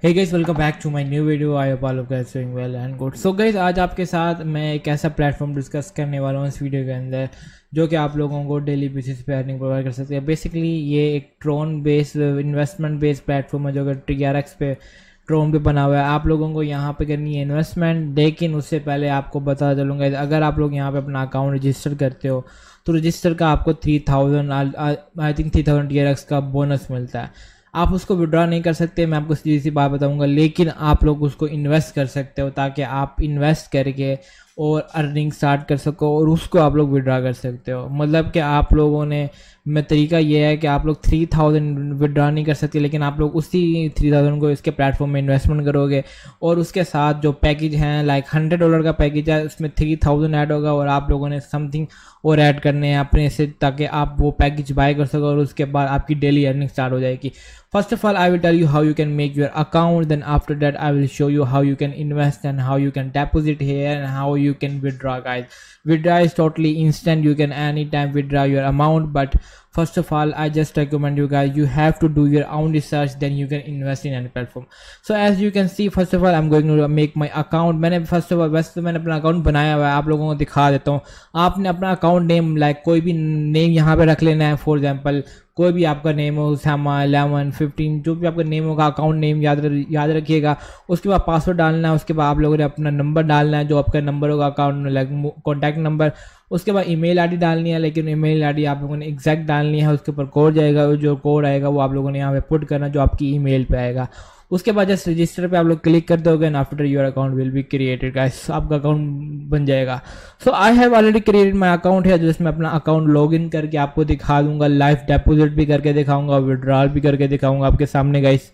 Hey guys, welcome back to my new video. I hope all of guys doing well and good. So guys, आज आपके साथ मैं एक ऐसा platform discuss करने वाला हूँ इस वीडियो के अंदर जो कि आप लोगों को डेली बेसिस पे अर्निंग प्रोवाइड कर सकते हैं। बेसिकली ये एक Tron based investment based platform है जो कि TRX पे ट्रोन पे बना हुआ है। आप लोगों को यहाँ पे करनी है इन्वेस्टमेंट, लेकिन उससे पहले आपको बता चलूँगा, अगर आप लोग यहाँ पे अपना अकाउंट रजिस्टर करते हो तो रजिस्टर का आपको 3000 आई थिंक 3000 TRX का बोनस मिलता है। आप उसको विड्रॉ नहीं कर सकते, मैं आपको सीधी सी बात बताऊंगा, लेकिन आप लोग उसको इन्वेस्ट कर सकते हो ताकि आप इन्वेस्ट करके और अर्निंग स्टार्ट कर सको और उसको आप लोग विड्रॉ कर सकते हो। मतलब कि आप लोगों ने तरीका ये है कि आप लोग 3000 विड्रॉ नहीं कर सकते, लेकिन आप लोग उसी 3000 को इसके प्लेटफॉर्म में इन्वेस्टमेंट करोगे और उसके साथ जो पैकेज हैं लाइक $100 का पैकेज है, उसमें 3000 ऐड होगा और आप लोगों ने समथिंग और ऐड करने हैं अपने से ताकि आप वो पैकेज बाय कर सको और उसके बाद आपकी डेली अर्निंग स्टार्ट हो जाएगी। First of all, I will tell you how you can make your account. Then after that, I will show you how you can invest and how you can deposit here and how you can withdraw, guys. Withdraw is totally instant. You can anytime withdraw your amount. But first of all, I just recommend you guys, you have to do your own research. Then you can invest in any platform. So as you can see, first of all, I'm going to make my account. मैंने first of all वैसे तो मैंने अपना account बनाया हुआ है, आप लोगों को दिखा देता हूँ। आपने अपना अकाउंट नेम लाइक कोई भी नेम यहाँ पे रख लेना है। फॉर एग्जाम्पल कोई भी आपका नेम हो, Sama 11 15 जो भी आपका नेम होगा, अकाउंट नेम याद रखिएगा। उसके बाद पासवर्ड डालना है, उसके बाद आप लोगों ने अपना नंबर डालना है जो आपका नंबर होगा अकाउंट में, कॉन्टैक्ट नंबर। उसके बाद ईमेल आईडी डालनी है, लेकिन ईमेल आईडी आप लोगों ने एग्जैक्ट डालनी है। उसके ऊपर कोड जाएगा, जो कोड आएगा वो आप लोगों ने यहाँ पे पुट करना जो आपकी ईमेल पे आएगा। उसके बाद जस्ट रजिस्टर पे आप लोग क्लिक कर दोगे and after your account will be created guys, आपका अकाउंट बन जाएगा। So I have already created my account है जिसमें अपना अकाउंट लॉगिन करके आपको दिखा दूंगा, लाइव डिपॉजिट भी करके दिखाऊंगा, विड्रॉल भी करके दिखाऊंगा आपके सामने गाइस।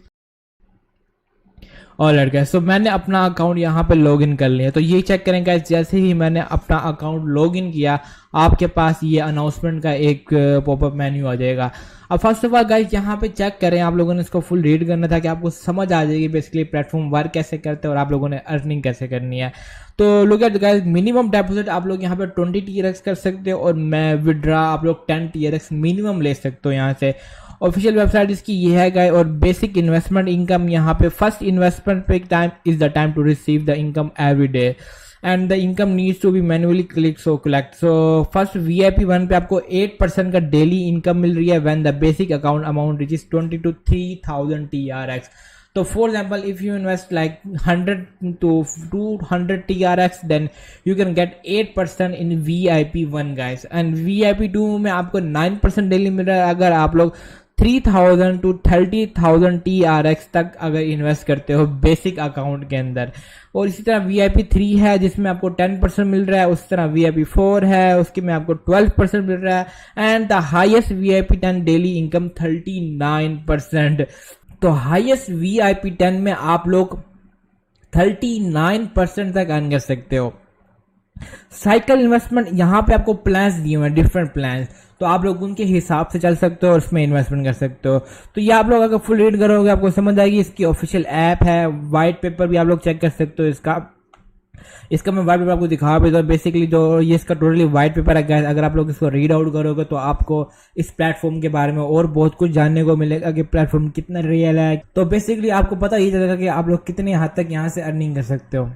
ऑलराइट गाइस, सो मैंने अपना अकाउंट यहाँ पे लॉगिन कर लिया। तो ये चेक करें गाइस, जैसे ही मैंने अपना अकाउंट लॉगिन किया आपके पास ये अनाउंसमेंट का एक पॉपअप मेन्यू आ जाएगा। अब फर्स्ट ऑफ ऑल गाइस यहाँ पे चेक करें, आप लोगों ने इसको फुल रीड करना था कि आपको समझ आ जाएगी बेसिकली प्लेटफॉर्म वर्क कैसे करते हैं और आप लोगों ने अर्निंग कैसे करनी है। तो look at guys, minimum deposit आप लोग यहाँ पे 20 TRX कर सकते हो और मैं विड्रा आप लोग 10 TRX मिनिमम ले सकते हो यहाँ से। ऑफिशियल वेबसाइट इसकी ये है गाइस। और बेसिक इन्वेस्टमेंट इनकम यहाँ पे फर्स्ट इन्वेस्टमेंट पे time is the time to receive the income every day and the income needs to be manually click so collect. So first VIP 1 पे आपको 8% का डेली इनकम मिल रही है when the basic account amount reaches 20 to 3000 TRX। तो for example if you invest like 100 to 200 TRX then you can get 8% in VIP 1 guys and VIP 2 में आपको 9% daily मिल रहा है अगर आप लोग 3000 to 30,000 TRX तक अगर इन्वेस्ट करते हो बेसिक अकाउंट के अंदर। और इसी तरह VIP 3 है जिसमें आपको 10% मिल रहा है, उस तरह VIP 4 है उसके में आपको 12% मिल रहा है and the highest VIP 10 daily income 39%। तो हाईएस्ट VIP 10 में आप लोग 39% तक अर्न कर सकते हो। साइकिल इन्वेस्टमेंट यहाँ पे आपको प्लान्स दिए हुए हैं, डिफरेंट प्लान्स, तो आप लोग उनके हिसाब से चल सकते हो और उसमें इन्वेस्टमेंट कर सकते हो। तो ये आप लोग अगर फुल रीड करोगे आपको समझ आएगी। इसकी ऑफिशियल ऐप है, व्हाइट पेपर भी आप लोग चेक कर सकते हो। इसका मैं व्हाइट पेपर आपको दिखा भी दूं। बेसिकली जो ये इसका टोटली व्हाइट पेपर है गाइस, अगर आप लोग इसको रीड आउट करोगे तो आपको इस प्लेटफॉर्म के बारे में और बहुत कुछ जानने को मिलेगा कि प्लेटफॉर्म कितना रियल है। तो बेसिकली आपको पता ही चलेगा कि आप लोग कितने हद तक यहाँ से अर्निंग कर सकते हो,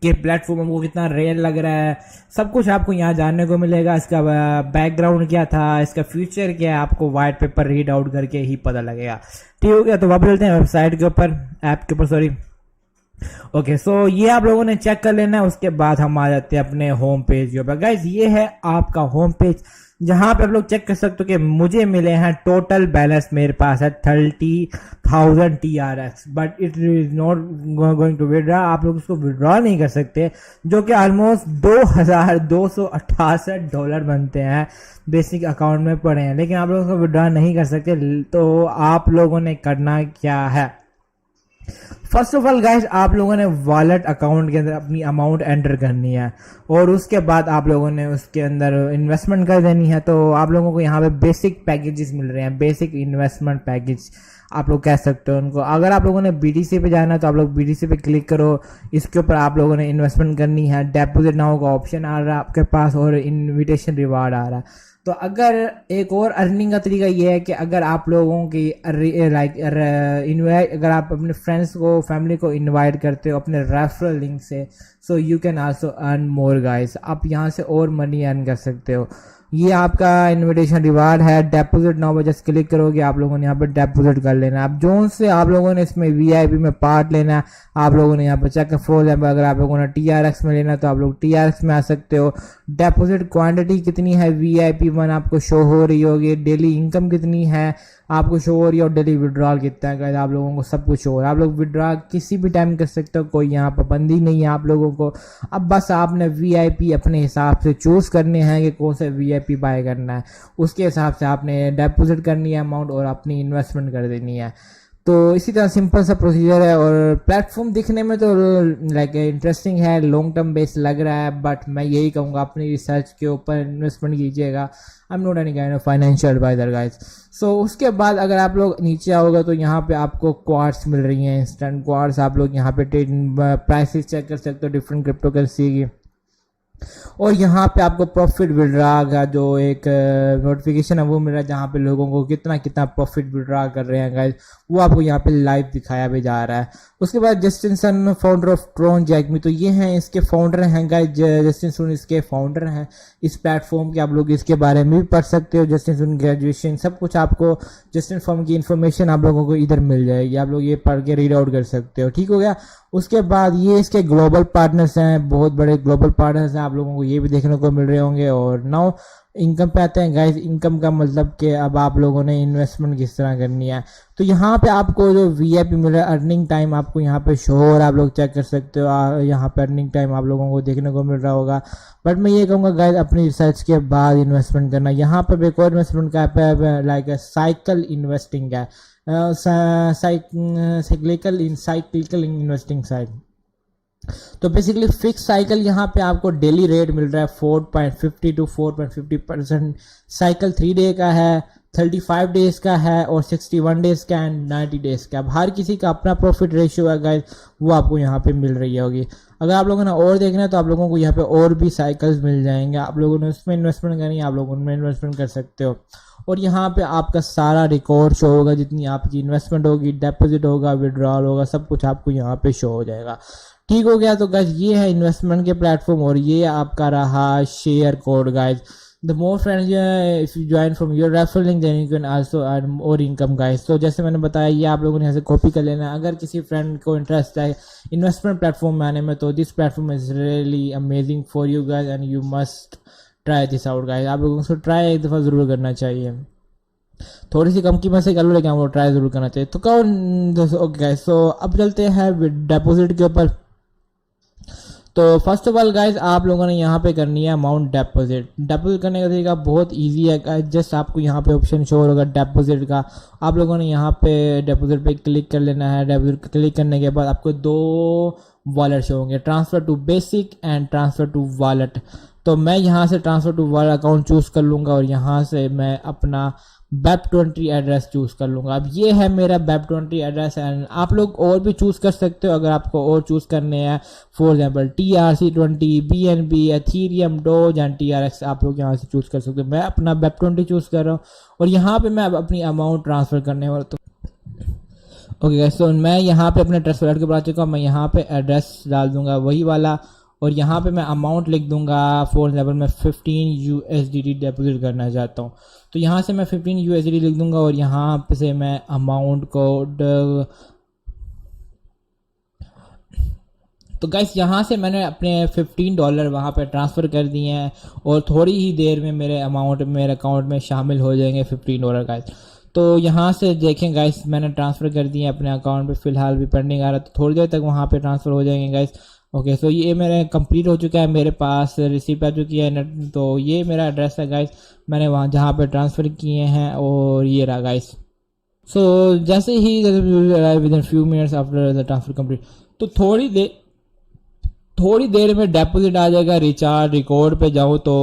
कि प्लेटफॉर्म हमको कितना रियल लग रहा है, सब कुछ आपको यहाँ जानने को मिलेगा। इसका बैकग्राउंड क्या था, इसका फ्यूचर क्या है, आपको व्हाइट पेपर रीड आउट करके ही पता लगेगा। ठीक हो गया, तो वापस चलते हैं वेबसाइट के ऊपर, ऐप के ऊपर, सॉरी। ओके, सो ये आप लोगों ने चेक कर लेना है। उसके बाद हम आ जाते हैं अपने होम पेज के ऊपर। गाइस ये है आपका होम पेज जहां पे आप लोग चेक कर सकते हो कि मुझे मिले हैं टोटल बैलेंस मेरे पास है 30,000 TRX but it is not going to withdraw. आप लोग इसको विड्रॉ नहीं कर सकते, जो कि ऑलमोस्ट $2,268 बनते हैं बेसिक अकाउंट में पड़े हैं, लेकिन आप लोग इसको विड्रॉ नहीं कर सकते। तो आप लोगों ने करना क्या है, फर्स्ट ऑफ ऑल गाइस आप लोगों ने वॉलेट अकाउंट के अंदर अपनी अमाउंट एंटर करनी है और उसके बाद आप लोगों ने उसके अंदर इन्वेस्टमेंट कर देनी है। तो आप लोगों को यहाँ पे बेसिक पैकेजेस मिल रहे हैं, बेसिक इन्वेस्टमेंट पैकेज आप लोग कह सकते हो उनको। अगर आप लोगों ने BTC पे जाना है तो आप लोग BTC पे क्लिक करो, इसके ऊपर आप लोगों ने इन्वेस्टमेंट करनी है। डेपोजिट नाउ का ऑप्शन आ रहा है आपके पास और इनविटेशन रिवार्ड आ रहा है। तो अगर एक और अर्निंग का तरीका ये है कि अगर आप लोगों की लाइक इनवाइट, अगर आप अपने फ्रेंड्स को फैमिली को इनवाइट करते हो अपने रेफरल लिंक से, so you can also earn more guys. आप यहाँ से और मनी अर्न कर सकते हो। ये आपका इनविटेशन रिवार्ड है। डेपोजिट नाउ पर जस्ट क्लिक करोगे, आप लोगों ने यहाँ पर डेपोजिट कर लेना है। अब जोन से आप लोगों ने इसमें VIP में पार्ट लेना है, आप लोगों ने यहाँ पर चेक फॉर एग्जाम्पल अगर आप लोगों ने TRX में लेना है तो आप लोग TRX में आ सकते हो। डेपोजिट क्वांटिटी कितनी है VIP1 आपको शो हो रही होगी, डेली इनकम कितनी है आपको शो हो रही है, और डेली विड्रॉल कितना है गाइस आप लोगों को सब कुछ शो हो रहा है। आप लोग विड्रॉ किसी भी टाइम कर सकते हो, कोई यहाँ पाबंदी नहीं है आप लोगों को। अब बस आपने VIP अपने हिसाब से चूज करने हैं कि कौन सा VIP बाय करना है, उसके हिसाब से आपने डेपोजिट करनी है अमाउंट और अपनी इन्वेस्टमेंट कर देनी है। तो इसी तरह सिंपल सा प्रोसीजर है, और प्लेटफॉर्म दिखने में तो लाइक इंटरेस्टिंग है, लॉन्ग टर्म बेस लग रहा है, बट मैं यही कहूँगा अपनी रिसर्च के ऊपर इन्वेस्टमेंट कीजिएगा। I am not any kind of financial advisor guys. So उसके बाद अगर आप लोग नीचे आओगे तो यहाँ पे आपको क्वार्ट्स मिल रही हैं, इंस्टेंट क्वार्ट्स। आप लोग यहाँ पे ट्रेडिंग प्राइसेस चेक कर सकते हो डिफरेंट क्रिप्टो करेंसी की, और यहाँ पे आपको प्रॉफिट विड्रा का जो एक नोटिफिकेशन है वो मिल रहा है, जहाँ पे लोगों को कितना कितना प्रॉफिट विड्रा कर रहे हैं गाइस, वो आपको यहाँ पे लाइव दिखाया भी जा रहा है। उसके बाद Justin Sun, founder of Tron जैकमी, तो ये हैं इसके फाउंडर हैं गाइस। जस्टिन सन इसके फाउंडर हैं इस प्लेटफॉर्म के। आप लोग इसके बारे में भी पढ़ सकते हो, जस्टिन सन ग्रेजुएशन सब कुछ आपको जस्टिन फॉर्म की इन्फॉर्मेशन आप लोगों को इधर मिल जाएगी, आप लोग ये पढ़ के रीड आउट कर सकते हो। ठीक हो गया। उसके बाद ये इसके ग्लोबल पार्टनर्स हैं, बहुत बड़े ग्लोबल पार्टनर्स हैं, आप लोगों को ये भी देखने को मिल रहे होंगे। और नाउ इनकम पे आते हैं गाइस। इनकम का मतलब कि अब आप लोगों ने इन्वेस्टमेंट किस तरह करनी है। तो यहाँ पे आपको जो VIP मिल रहा है, अर्निंग टाइम आपको यहाँ पे शो हो रहा है, आप लोग चेक कर सकते हो। यहाँ पे अर्निंग टाइम आप लोगों को देखने को मिल रहा होगा, बट मैं ये कहूँगा गाइस अपनी रिसर्च के बाद इन्वेस्टमेंट करना। यहाँ पे एक और इन्वेस्टमेंट का ऐप है लाइक साइकिल इन्वेस्टिंग है, साइक्लिकल इन्वेस्टिंग साइट। तो बेसिकली फिक्स साइकिल यहाँ पे आपको डेली रेट मिल रहा है 4.50 to 4.50%। साइकिल 3 डे का है, 35 डेज का है, और 61 डेज का एंड 90 डेज का। अब हर किसी का अपना प्रॉफिट रेशियो है गाइस, वो आपको यहाँ पे मिल रही होगी। अगर आप लोगों ने और देखना है तो आप लोगों को यहाँ पे और भी साइकिल्स मिल जाएंगे, आप लोगों ने उसमें इन्वेस्टमेंट करनी है, आप लोग उनमें इन्वेस्टमेंट कर सकते हो। और यहाँ पे आपका सारा रिकॉर्ड शो होगा, जितनी आपकी इन्वेस्टमेंट होगी, डिपॉजिट होगा, विड्रॉल होगा, सब कुछ आपको यहाँ पे शो हो जाएगा। ठीक हो गया। तो गाइस ये है इन्वेस्टमेंट के प्लेटफॉर्म, और ये आपका रहा share code guys. The more friends if you join from your referral link then you can also earn more income guys. तो जैसे मैंने बताया ये आप लोगों ने यहाँ से कॉपी कर लेना है। अगर किसी फ्रेंड को इंटरेस्ट है इन्वेस्टमेंट प्लेटफॉर्म में आने में, तो this platform is really amazing for you guys and you must try this out guys. आप लोगों को ट्राई एक दफ़ा ज़रूर करना चाहिए, थोड़ी सी कम कीमत से कर लो, लेकिन आपको ट्राई ज़रूर करना चाहिए। तो कौन ओके गाइस, तो अब चलते हैं डिपॉजिट के ऊपर। तो फर्स्ट ऑफ ऑल गाइज आप लोगों ने यहाँ पे करनी है अमाउंट डिपॉजिट। डिपॉजिट करने का तरीका बहुत इजी है गाइज, जस्ट आपको यहाँ पे ऑप्शन शो होगा डिपॉजिट का। आप लोगों ने यहाँ पे डिपॉजिट पे क्लिक कर लेना है। डिपॉजिट क्लिक करने के बाद आपको 2 वॉलेट शो होंगे, transfer to basic and transfer to wallet. तो मैं यहाँ से transfer to wallet account choose कर लूँगा, और यहाँ से मैं अपना BEP20 एड्रेस चूज़ कर लूँगा। अब ये है मेरा BEP20 एड्रेस, एंड आप लोग और भी चूज़ कर सकते हो अगर आपको और चूज़ करने हैं। For example TRC20, BNB, Ethereum, dose and TRX आप लोग यहाँ से चूज़ कर सकते हो। मैं अपना BEP20 चूज़ कर रहा हूँ, और यहाँ पे मैं अब अपनी अमाउंट ट्रांसफ़र करने वाला। तो ओके गाइस, तो मैं यहाँ पे अपने ट्रस्ट वॉलेट के ऊपर आ चुका हूँ। मैं यहाँ पे एड्रेस डाल दूँगा वही वाला, और यहाँ पे मैं अमाउंट लिख दूंगा। फॉर एग्जाम्पल मैं 15 USDT डिपॉजिट करना चाहता हूँ, तो यहाँ से मैं 15 USDT लिख दूंगा, और यहाँ से मैं अमाउंट को तो गाइस यहाँ से मैंने अपने $15 वहाँ पे ट्रांसफ़र कर दिए हैं, और थोड़ी ही देर में मेरे अमाउंट मेरे अकाउंट में शामिल हो जाएंगे $15 गाइस। तो यहाँ से देखें गाइस मैंने ट्रांसफ़र कर दिए अपने अकाउंट पे, फ़िलहाल भी पेंडिंग आ रहा है, तो थोड़ी देर तक वहाँ पे ट्रांसफ़र हो जाएंगे गाइस। ओके, सो ये मेरे कंप्लीट हो चुका है, मेरे पास रिसीप्ट आ चुकी है। तो ये मेरा एड्रेस है गाइस, मैंने वहाँ जहाँ पे ट्रांसफ़र किए हैं, और ये रहा गाइस। सो जैसे ही with in few minutes after the transfer complete, तो थोड़ी देर में डिपॉजिट आ जाएगा। रिचार्ज रिकॉर्ड पे जाऊँ तो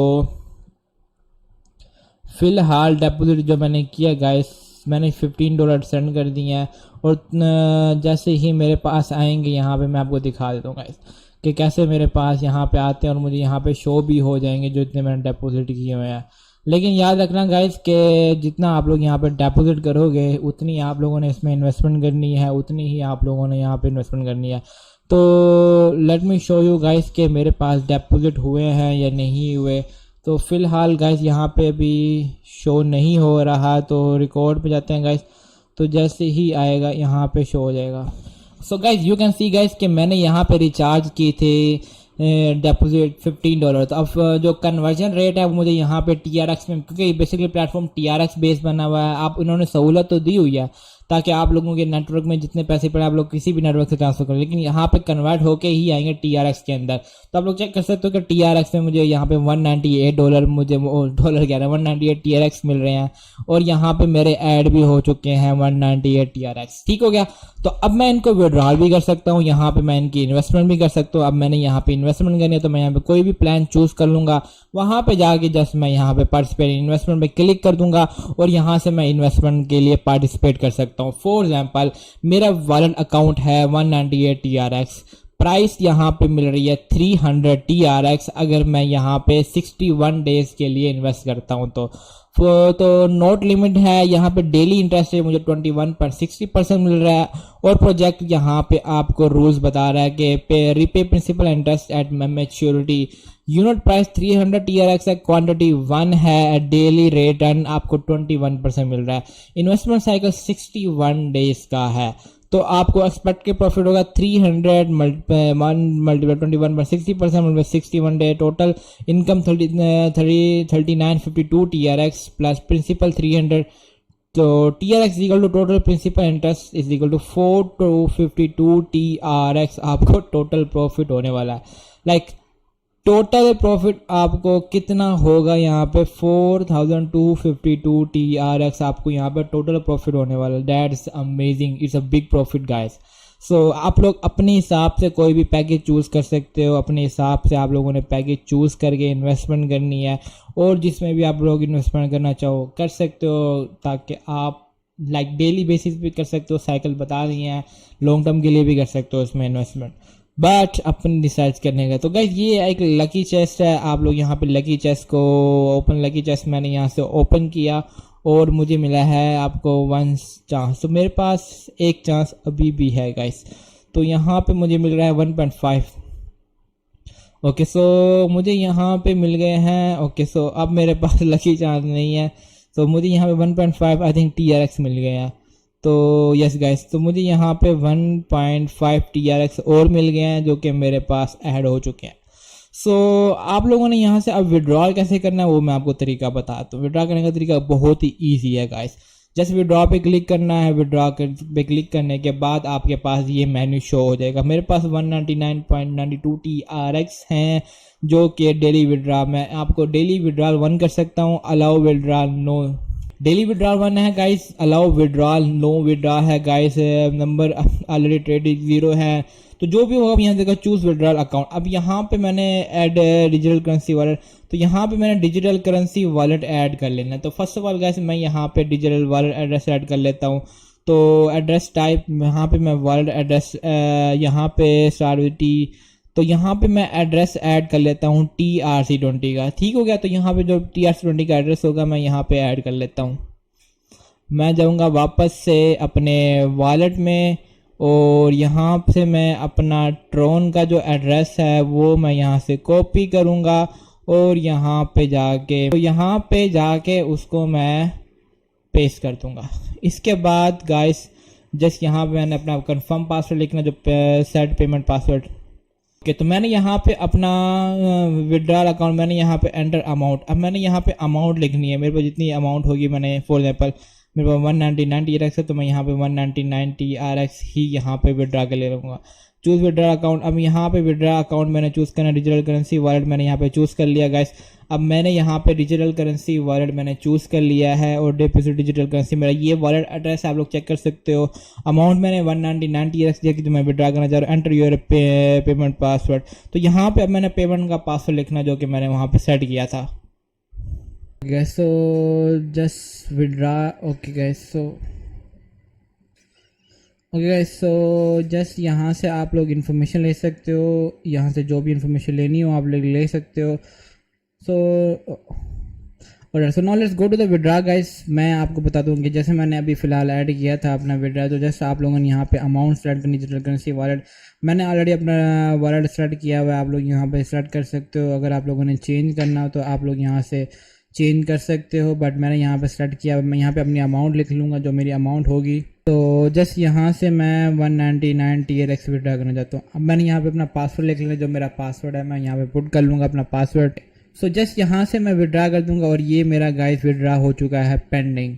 फ़िलहाल डिपॉजिट जो मैंने किया गाइस मैंने $15 सेंड कर दिए हैं और जैसे ही मेरे पास आएंगे यहाँ पे मैं आपको दिखा देता हूँ गाइस कि कैसे मेरे पास यहाँ पे आते हैं और मुझे यहाँ पे शो भी हो जाएंगे जो इतने मैंने डिपॉजिट किए हुए हैं। लेकिन याद रखना गाइस कि जितना आप लोग यहाँ पे डिपॉजिट करोगे उतनी आप लोगों ने इसमें इन्वेस्टमेंट करनी है, उतनी ही आप लोगों ने यहाँ पे इन्वेस्टमेंट करनी है। तो let me show you guys कि मेरे पास डिपॉजिट हुए हैं या नहीं हुए। तो फिलहाल गाइस यहाँ पे अभी शो नहीं हो रहा, तो रिकॉर्ड पे जाते हैं गाइस, तो जैसे ही आएगा यहाँ पे शो हो जाएगा। So guys you can see guys कि मैंने यहाँ पे रिचार्ज की थी डिपॉजिट $15। तो अब जो कन्वर्जन रेट है वो मुझे यहाँ पे TRX में, क्योंकि बेसिकली प्लेटफॉर्म TRX बेस बना हुआ है, आप इन्होंने सहूलत तो दी हुई है ताकि आप लोगों के नेटवर्क में जितने पैसे पड़े आप लोग किसी भी नेटवर्क से ट्रांसफर करें, लेकिन यहाँ पे कन्वर्ट होके ही आएंगे TRX के अंदर। तो आप लोग चेक कर सकते हो कि TRX में मुझे यहाँ पे $198 मुझे डॉलर कह रहा है 198 TRX मिल रहे हैं और यहाँ पे मेरे ऐड भी हो चुके हैं 198 TRX। ठीक हो गया। तो अब मैं इनको विड्रॉल भी कर सकता हूँ, यहाँ पे मैं इनकी इन्वेस्टमेंट भी कर सकता हूँ। अब मैंने यहाँ पे इन्वेस्टमेंट करनी है तो मैं यहाँ पे कोई भी प्लान चूज कर लूंगा, वहां पे जाके जस्ट मैं यहाँ पे पार्टिसिपेट इन्वेस्टमेंट पे क्लिक कर दूंगा और यहाँ से मैं इन्वेस्टमेंट के लिए पार्टिसिपेट कर सकता हूँ। फॉर एग्जाम्पल मेरा वॉलेट अकाउंट है 198 TRX, प्राइस यहाँ पे मिल रही है 300 TRX अगर मैं यहाँ पे 61 डेज के लिए इन्वेस्ट करता हूँ तो नोट लिमिट है। यहाँ पे डेली इंटरेस्ट मुझे 21.60% मिल रहा है और प्रोजेक्ट यहाँ पे आपको रूल्स बता रहा है कि repay principal interest at maturity. Unit price 300 TRX है, क्वांटिटी 1 है, डेली रिटर्न आपको 21% मिल रहा है। इन्वेस्टमेंट साइकिल 61 डेज का है, तो आपको एक्सपेक्ट के प्रॉफिट होगा 300 multiply 21.60% multiply 61 day. Total income 3952 TRX plus principal 300। तो TRX equal to total principal interest is equal to 4252 TRX आपको टोटल प्रॉफिट होने वाला है। लाइक टोटल प्रॉफिट आपको कितना होगा यहाँ पे 4252 TRX आपको यहाँ पे टोटल प्रॉफिट होने वाला है। That's amazing, it's a big profit guys. So आप लोग अपने हिसाब से कोई भी पैकेज चूज कर सकते हो, अपने हिसाब से आप लोगों ने पैकेज चूज करके इन्वेस्टमेंट करनी है और जिसमें भी आप लोग इन्वेस्टमेंट करना चाहो कर सकते हो, ताकि आप लाइक डेली बेसिस पे कर सकते हो, साइकिल बता रही हैं, लॉन्ग टर्म के लिए भी कर सकते हो इसमें इन्वेस्टमेंट, बट अपनी डिसाइड करने का। तो गाइस ये एक लकी चेस्ट है, आप लोग यहाँ पे लकी चेस्ट को ओपन, लकी चेस्ट मैंने यहाँ से ओपन किया और मुझे मिला है आपको 1 चांस। तो मेरे पास एक चांस अभी भी है गाइस, तो यहाँ पे मुझे मिल रहा है 1.5। ओके सो मुझे यहाँ पे मिल गए हैं। ओके सो अब मेरे पास लकी चांस नहीं है, तो मुझे यहाँ पे 1.5 आई थिंक TRX मिल गया है। तो यस गाइस, तो मुझे यहाँ पे 1.5 TRX और मिल गए हैं जो कि मेरे पास ऐड हो चुके हैं। सो आप लोगों ने यहाँ से अब विड्रॉल कैसे करना है वो मैं आपको तरीका बताता हूँ। विड्रॉ करने का तरीका बहुत ही ईजी है गाइस, जस्ट विड्रॉ पे क्लिक करना है। विड्रॉ पे क्लिक करने के बाद आपके पास ये मेन्यू शो हो जाएगा। मेरे पास 199.92 TRX हैं जो कि डेली विड्रॉ, मैं आपको डेली विड्रॉल 1 कर सकता हूँ, allow withdrawal no. Daily withdrawal 1 है guys, allow withdrawal no withdraw है गाइस, नंबर ऑलरेडी ट्रेड 0 है। तो जो भी होगा यहाँ देखो चूज विड्रॉल अकाउंट। अब यहाँ पे मैंने ऐड डिजिटल करेंसी वॉलेट, तो यहाँ पे मैंने डिजिटल करेंसी वॉलेट ऐड कर लेना है। तो फर्स्ट ऑफ ऑल गाइस मैं यहाँ पे डिजिटल वॉलेट एड्रेस ऐड कर लेता हूँ। तो एड्रेस टाइप यहाँ पे मैं वॉलेट एड्रेस यहाँ पे स्टार्ट विद टी, तो यहाँ पे मैं एड्रेस ऐड कर लेता हूँ TRC20 का। ठीक हो गया। तो यहाँ पे जो TRC20 का एड्रेस होगा मैं यहाँ पे ऐड कर लेता हूँ। मैं जाऊँगा वापस से अपने वॉलेट में और यहाँ से मैं अपना ट्रोन का जो एड्रेस है वो मैं यहाँ से कॉपी करूँगा और यहाँ पे जाके उसको मैं पेस्ट कर दूँगा। इसके बाद गाइस जस्ट यहाँ पे मैंने अपना कंफर्म पासवर्ड लिखना, जो सेट पेमेंट पासवर्ड। ओके तो मैंने यहाँ पे अपना विड्रॉल अकाउंट, मैंने यहाँ पे एंटर अमाउंट, अब मैंने यहाँ पे अमाउंट लिखनी है। मेरे पास जितनी अमाउंट होगी, मैंने फॉर एग्जांपल मेरे पास 199 TRX है तो मैं यहाँ पे 199 TRX ही यहाँ पे विड्रॉ कर ले लूँगा। चूज विड्रॉल अकाउंट, अब यहाँ पे विड्रॉल अकाउंट मैंने चूज़ करना, डिजिटल करेंसी वॉलेट मैंने यहाँ पे चूज़ कर लिया गाइस। अब मैंने यहाँ पे डिजिटल करेंसी वॉलेट मैंने चूज़ कर लिया है और डिपॉजिट डिजिटल करेंसी मेरा ये वॉलेट एड्रेस आप लोग चेक कर सकते हो। अमाउंट मैंने 199 TRX दिया कि जो मैं विड्रॉ करना चाह रहा हूँ। एंटर योर पेमेंट पासवर्ड, तो यहाँ पे अब मैंने पेमेंट का पासवर्ड लिखना जो कि मैंने वहाँ पे सेट किया था। guys, so just withdraw. Okay guys, so just यहाँ से आप लोग इन्फॉर्मेशन ले सकते हो, यहाँ से जो भी इन्फॉर्मेशन लेनी हो आप लोग ले सकते हो। So now let's go to the withdraw guys. मैं आपको बता दूँ कि जैसे मैंने अभी फ़िलहाल ऐड किया था अपना विड्रा, तो जस्ट आप लोगों ने यहाँ पे अमाउंट सेलेक्ट करनी, डिजिटल करेंसी वॉलेट। मैंने ऑलरेडी अपना वॉलेट सेलेक्ट किया हुआ है, आप लोग यहाँ पे सेलेक्ट कर सकते हो। अगर आप लोगों ने चेंज करना हो तो आप लोग यहाँ से चेंज कर सकते हो, बट मैंने यहाँ पे सेलेक्ट किया। मैं यहाँ पे अपनी अमाउंट लिख लूँगा जो मेरी अमाउंट होगी। तो जस्ट यहाँ से मैं 199 TRX विड्रा करना चाहता हूँ। अब मैंने यहाँ पे अपना पासवर्ड लिख लिया, जो मेरा पासवर्ड है मैं यहाँ पे पुट कर लूँगा अपना पासवर्ड। सो जस्ट यहाँ से मैं विड्रा कर दूँगा और ये मेरा गाइस विड्रा हो चुका है पेंडिंग।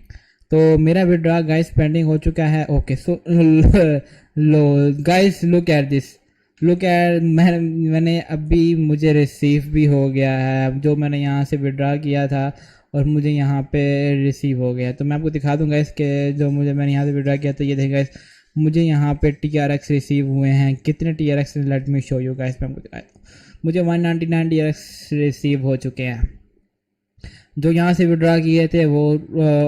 तो मेरा विड्रा गाइस पेंडिंग हो चुका है। Okay, so low guys, look at this, look at, मैंने अभी मुझे रिसीव भी हो गया है जो मैंने यहाँ से विड्रा किया था, और मुझे यहाँ पे रिसीव हो गया। तो मैं आपको दिखा दूँगा इसके, जो मैंने यहाँ से विड्रा किया। तो ये देखिए गाइस, मुझे यहाँ पे TRX रिसीव हुए हैं। कितने TRX, let me show you guys. मैं आपको दिखाता हूँ, मुझे 199 TRX रिसीव हो चुके हैं। जो यहाँ से विड्रा किए थे वो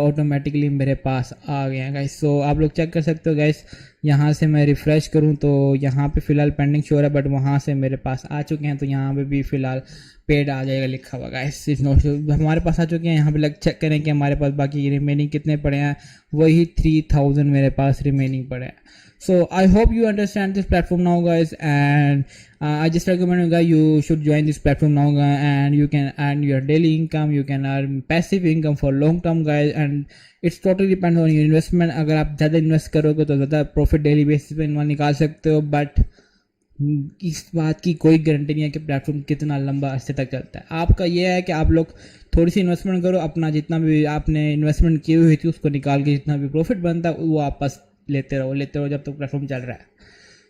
ऑटोमेटिकली मेरे पास आ गए हैं गाइस। सो आप लोग चेक कर सकते हो गाइस। यहाँ से मैं रिफ़्रेश करूँ तो यहाँ पे फ़िलहाल पेंडिंग शो रहा है, बट वहाँ से मेरे पास आ चुके हैं। तो यहाँ पे भी फ़िलहाल पेड आ जाएगा लिखा हुआ गाइस। हमारे पास आ चुके हैं। यहाँ पे चेक करें कि हमारे पास बाकी रिमेनिंग कितने पड़े हैं। वही 3000 मेरे पास रिमेनिंग पड़े हैं। So I hope you understand this platform now guys, and I just recommend you guys, you should join this platform now guys, and you can earn your daily income, you can earn passive income for long term guys, and it's totally depends on your investment। अगर आप ज़्यादा invest करोगे तो ज़्यादा profit daily basis पे निकाल सकते हो, बट इस बात की कोई गारंटी नहीं है कि प्लेटफॉर्म कितना लंबा अरसे तक चलता है। आपका यह है कि आप लोग थोड़ी सी इन्वेस्टमेंट करो, अपना जितना भी आपने इन्वेस्टमेंट की हुई थी उसको निकाल के जितना भी प्रॉफिट बनता है वो वापस लेते रहो जब तक प्लेटफॉर्म चल रहा है।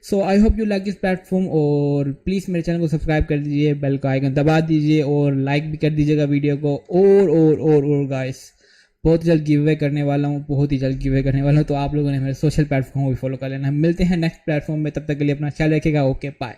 So I hope you like this platform, और प्लीज़ मेरे चैनल को सब्सक्राइब कर दीजिए, बेल का आइकन दबा दीजिए और लाइक भी कर दीजिएगा वीडियो को। और गाइस, बहुत जल्द गिव अवे करने वाला हूँ, बहुत ही जल्द गिव अवे करने वाला हूँ। तो आप लोगों ने मेरे सोशल प्लेटफॉर्म को भी फॉलो कर लेना। मिलते हैं नेक्स्ट प्लेटफॉर्म में, तब तक के लिए अपना ख्याल रखिएगा। Okay, bye.